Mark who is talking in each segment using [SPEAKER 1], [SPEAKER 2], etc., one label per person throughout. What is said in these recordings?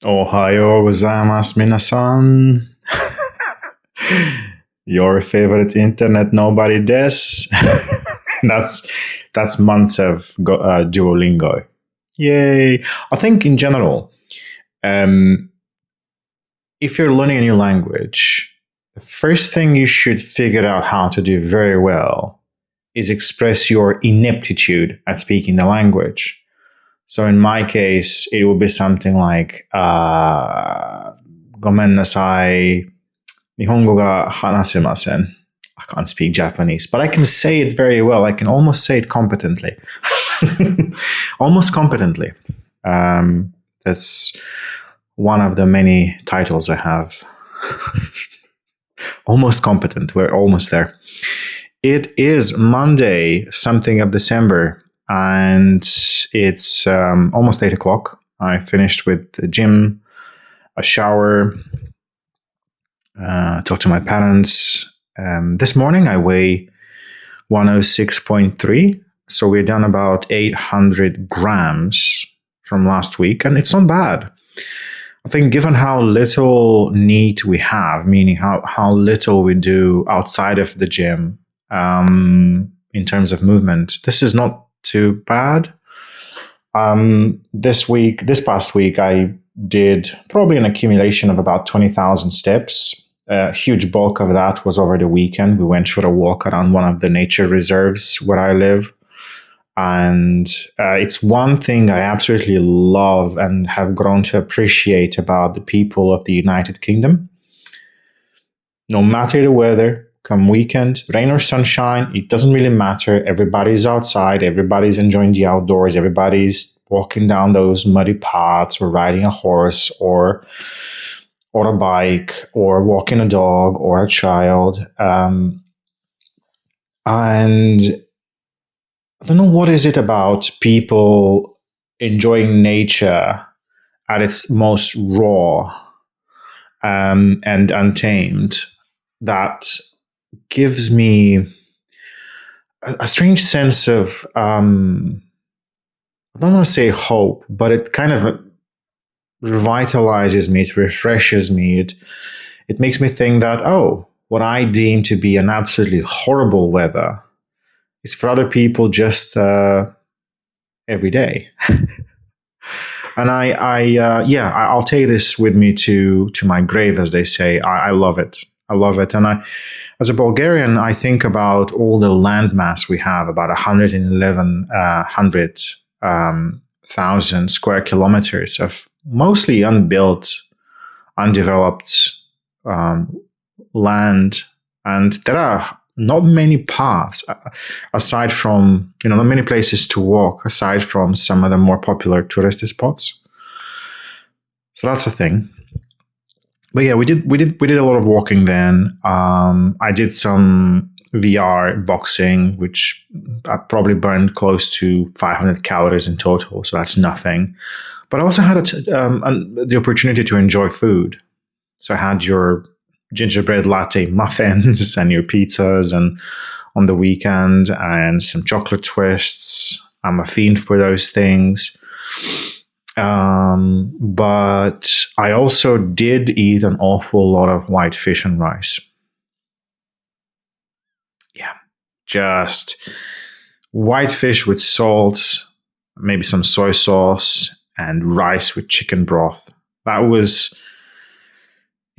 [SPEAKER 1] Ohayo gozaimasu, minasan. Your favorite internet nobody des. that's that's months of Duolingo. Yay! I think in general, um, if you're learning a new language, the first thing you should figure out how to do very well is express your ineptitude at speaking the language. So in my case, it would be something like, ごめんなさい。日本語が話せません. I can't speak Japanese, but I can say it very well. I can almost say it competently. Almost competently. That's one of the many titles I have. Almost competent. We're almost there. It is Monday, something of December, and it's almost 8 o'clock. I finished with the gym, a shower, talked to my parents. This morning I weigh 106.3, so we're down about 800 grams from last week, and it's not bad. I think given how little NEAT we have, meaning how little we do outside of the gym in terms of movement, this is not too bad. This past week, I did probably an accumulation of about 20,000 steps. A huge bulk of that was over the weekend. We went for a walk around one of the nature reserves where I live. And it's one thing I absolutely love and have grown to appreciate about the people of the United Kingdom. No matter the weather, come weekend, rain or sunshine, it doesn't really matter. Everybody's outside, everybody's enjoying the outdoors, everybody's walking down those muddy paths or riding a horse or a bike or walking a dog or a child. And I don't know what is it about people enjoying nature at its most raw and untamed that gives me a strange sense of, I don't want to say hope, but it kind of revitalizes me, it refreshes me, it makes me think that, oh, what I deem to be an absolutely horrible weather is for other people just every day. And I'll take this with me to my grave, as they say. I love it. I love it. And as a Bulgarian, I think about all the landmass we have, about 1,100,000 square kilometers of mostly unbuilt, undeveloped land. And there are not many paths aside from, not many places to walk aside from some of the more popular touristy spots. So that's a thing. But yeah, we did a lot of walking then. I did some VR boxing, which I probably burned close to 500 calories in total. So that's nothing. But I also had the opportunity to enjoy food. So I had your gingerbread latte muffins and your pizzas and on the weekend and some chocolate twists. I'm a fiend for those things. But I also did eat an awful lot of white fish and rice. Yeah, just white fish with salt, maybe some soy sauce, and rice with chicken broth. It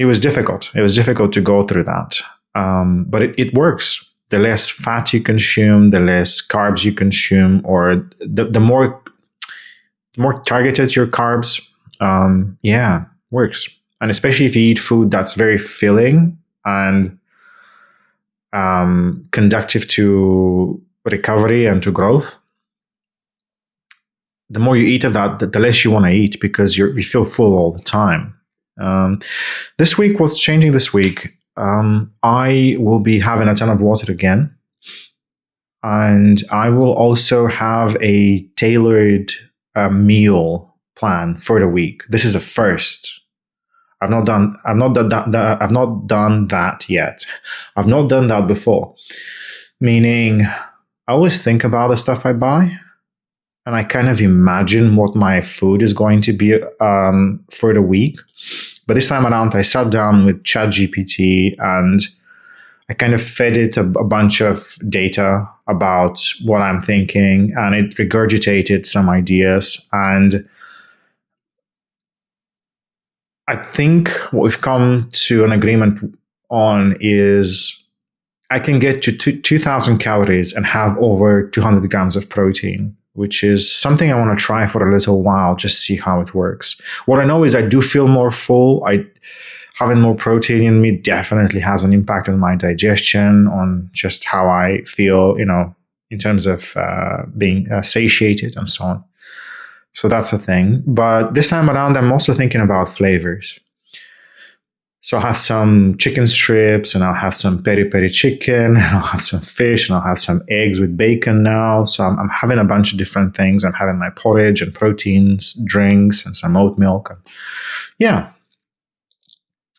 [SPEAKER 1] was difficult. It was difficult to go through that. But it works. The less fat you consume, the less carbs you consume, or the more targeted your carbs, works. And especially if you eat food that's very filling and conducive to recovery and to growth, the more you eat of that, the less you want to eat because you feel full all the time. This week, what's changing this week? I will be having a ton of water again. And I will also have a tailored meal plan for the week. This is a first. I've not done that yet. I've not done that before. Meaning, I always think about the stuff I buy, and I kind of imagine what my food is going to be for the week. But this time around, I sat down with ChatGPT and I kind of fed it a bunch of data about what I'm thinking, and it regurgitated some ideas. And I think what we've come to an agreement on is I can get to 2,000 calories and have over 200 grams of protein, which is something I want to try for a little while, just see how it works. What I know is I do feel more full. Having more protein in me definitely has an impact on my digestion, on just how I feel, in terms of being satiated and so on. So that's a thing. But this time around, I'm also thinking about flavors. So I'll have some chicken strips, and I'll have some peri peri chicken, and I'll have some fish, and I'll have some eggs with bacon now. So I'm having a bunch of different things. I'm having my porridge and proteins, drinks, and some oat milk. Yeah.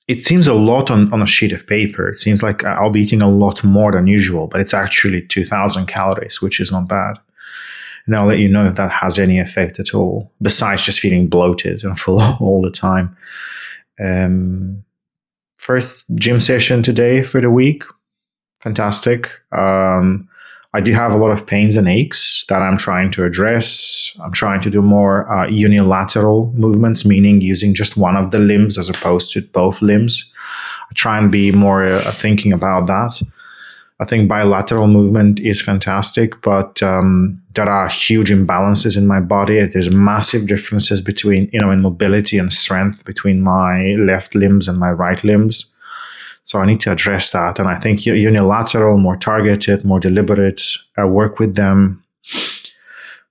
[SPEAKER 1] It seems a lot on a sheet of paper. It seems like I'll be eating a lot more than usual, but it's actually 2,000 calories, which is not bad. And I'll let you know if that has any effect at all, besides just feeling bloated and full all the time. First gym session today for the week. Fantastic. I do have a lot of pains and aches that I'm trying to address. I'm trying to do more unilateral movements, meaning using just one of the limbs as opposed to both limbs. I try and be more thinking about that. I think bilateral movement is fantastic, but there are huge imbalances in my body. There's massive differences between, in mobility and strength between my left limbs and my right limbs. So I need to address that. And I think unilateral, more targeted, more deliberate work with them,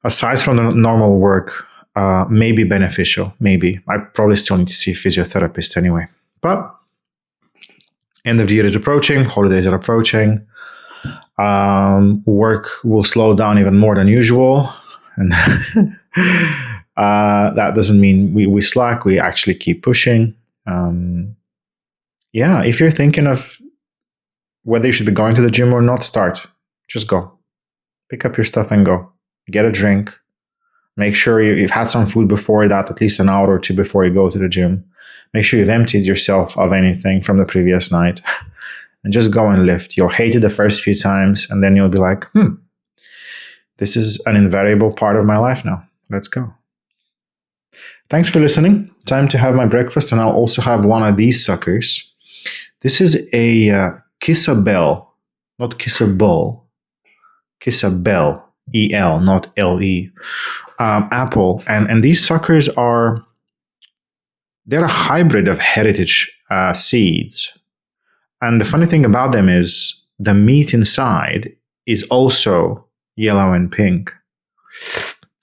[SPEAKER 1] aside from the normal work, may be beneficial. Maybe. I probably still need to see a physiotherapist anyway. But end of the year is approaching. Holidays are approaching. Work will slow down even more than usual. And that doesn't mean we slack. We actually keep pushing. If you're thinking of whether you should be going to the gym or not, start. Just go. Pick up your stuff and go. Get a drink. Make sure you've had some food before that, at least an hour or two before you go to the gym. Make sure you've emptied yourself of anything from the previous night. And just go and lift. You'll hate it the first few times, and then you'll be like, this is an invariable part of my life now. Let's go. Thanks for listening. Time to have my breakfast, and I'll also have one of these suckers. This is a Kissabel, not Kissabel. Kissabel, E-L, not L-E, apple. And these suckers they're a hybrid of heritage seeds. And the funny thing about them is the meat inside is also yellow and pink.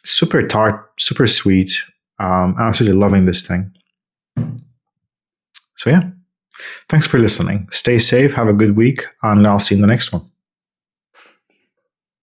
[SPEAKER 1] Super tart, super sweet. I'm absolutely loving this thing. So yeah, thanks for listening. Stay safe, have a good week, and I'll see you in the next one.